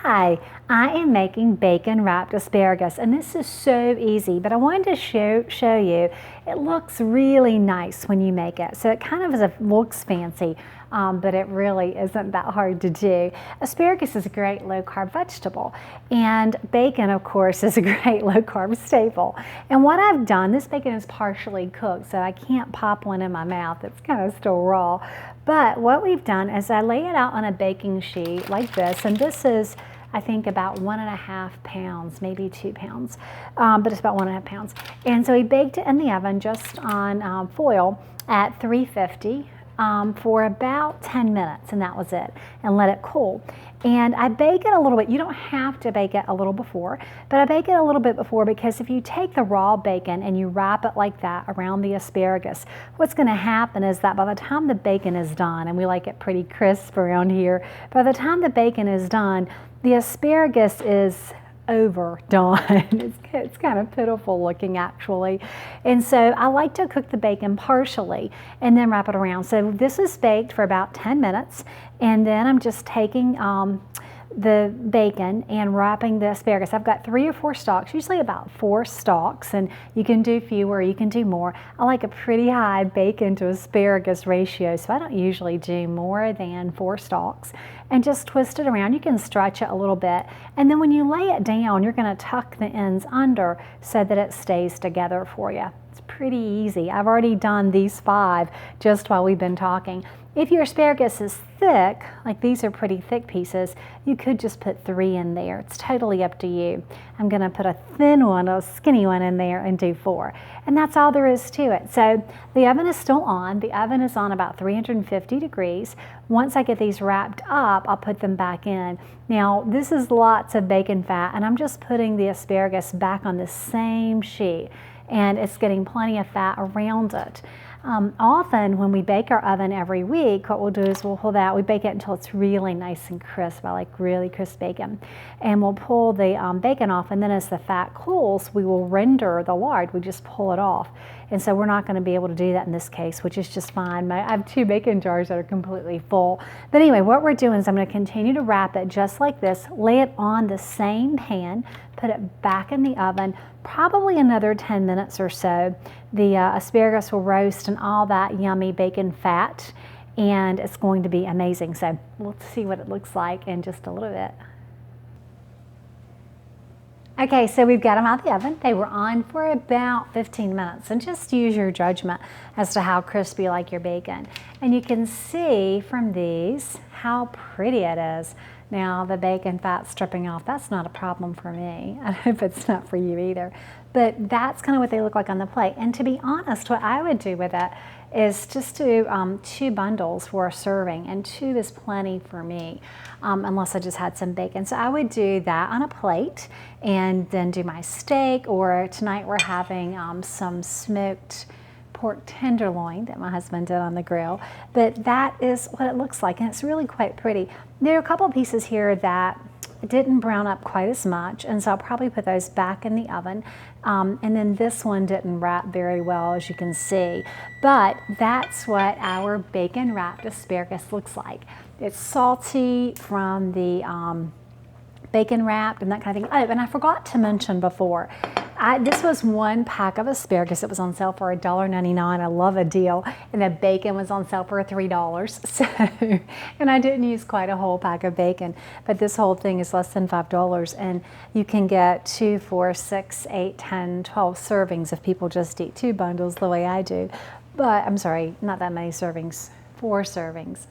Hi, I am making bacon wrapped asparagus, and this is so easy, but I wanted to show you, it looks really nice when you make it. So it kind of looks fancy, but it really isn't that hard to do. Asparagus is a great low-carb vegetable, and bacon, of course, is a great low-carb staple. And what I've done, this bacon is partially cooked, so I can't pop one in my mouth. It's kind of still raw. But what we've done is I lay it out on a baking sheet like this, and this is, I think, about 1.5 pounds, maybe 2 pounds, but it's about 1.5 pounds. And so we baked it in the oven just on foil at 350 for about 10 minutes, and that was it, and let it cool. And I bake it a little bit. You don't have to bake it a little before, but I bake it a little bit before because if you take the raw bacon and you wrap it like that around the asparagus, what's going to happen is that by the time the bacon is done, and we like it pretty crisp around here, by the time the bacon is done, the asparagus is overdone. It's kind of pitiful looking, actually. And so I like to cook the bacon partially and then wrap it around. So this is baked for about 10 minutes, and then I'm just taking the bacon and wrapping the asparagus. I've got 3 or 4 stalks, usually about 4 stalks, and you can do fewer, you can do more. I like a pretty high bacon to asparagus ratio, so I don't usually do more than 4 stalks, and just twist it around. You can stretch it a little bit, and then when you lay it down, you're going to tuck the ends under so that it stays together for you. It's pretty easy. I've already done these 5 just while we've been talking. If your asparagus is thick, like these are pretty thick pieces, you could just put 3 in there. It's totally up to you. I'm going to put a thin one, a skinny one in there and do 4. And that's all there is to it. So the oven is still on. The oven is on about 350 degrees. Once I get these wrapped up, I'll put them back in. Now, this is lots of bacon fat, and I'm just putting the asparagus back on the same sheet, and it's getting plenty of fat around it. Often when we bake our oven every week, what we'll do is we'll pull that, we bake it until it's really nice and crisp. I like really crisp bacon. And we'll pull the bacon off, and then as the fat cools, we will render the lard. We just pull it off. And so we're not going to be able to do that in this case, which is just fine. I have 2 bacon jars that are completely full. But anyway, what we're doing is I'm going to continue to wrap it just like this, lay it on the same pan, put it back in the oven, probably another 10 minutes or so. The asparagus will roast and all that yummy bacon fat, and it's going to be amazing. So we'll see what it looks like in just a little bit. Okay, so we've got them out of the oven. They were on for about 15 minutes, and just use your judgment as to how crispy you like your bacon. And you can see from these how pretty it is. Now, the bacon fat stripping off, that's not a problem for me. I hope it's not for you either. But that's kind of what they look like on the plate. And to be honest, what I would do with it is just do 2 bundles for a serving, and 2 is plenty for me, unless I just had some bacon. So I would do that on a plate and then do my steak, or tonight we're having some smoked pork tenderloin that my husband did on the grill. But that is what it looks like, and it's really quite pretty. There are a couple pieces here that didn't brown up quite as much, and so I'll probably put those back in the oven. And then this one didn't wrap very well, as you can see. But that's what our bacon wrapped asparagus looks like. It's salty from the bacon wrapped and that kind of thing. Oh, and I forgot to mention before, this was 1 pack of asparagus. It was on sale for $1.99. I love a deal. And the bacon was on sale for $3. So, and I didn't use quite a whole pack of bacon, but this whole thing is less than $5. And you can get 2, 4, 6, 8, 10, 12 servings if people just eat 2 bundles the way I do. But I'm sorry, not that many servings. 4 servings,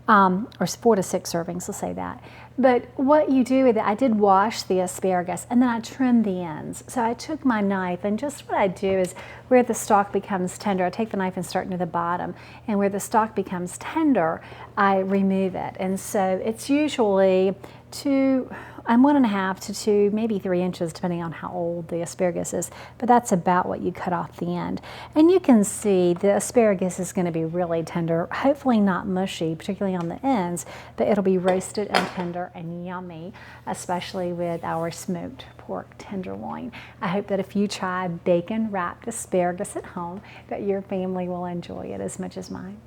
or 4 to 6 servings, let's say that. But what you do with it, I did wash the asparagus, and then I trimmed the ends. So I took my knife, and just what I do is where the stalk becomes tender, I take the knife and start near the bottom, and where the stalk becomes tender, I remove it. And so it's usually 1.5 to 2, maybe 3 inches, depending on how old the asparagus is. But that's about what you cut off the end. And you can see the asparagus is going to be really tender, hopefully not mushy, particularly on the ends, but it'll be roasted and tender and yummy, especially with our smoked pork tenderloin. I hope that if you try bacon wrapped asparagus at home, that your family will enjoy it as much as mine.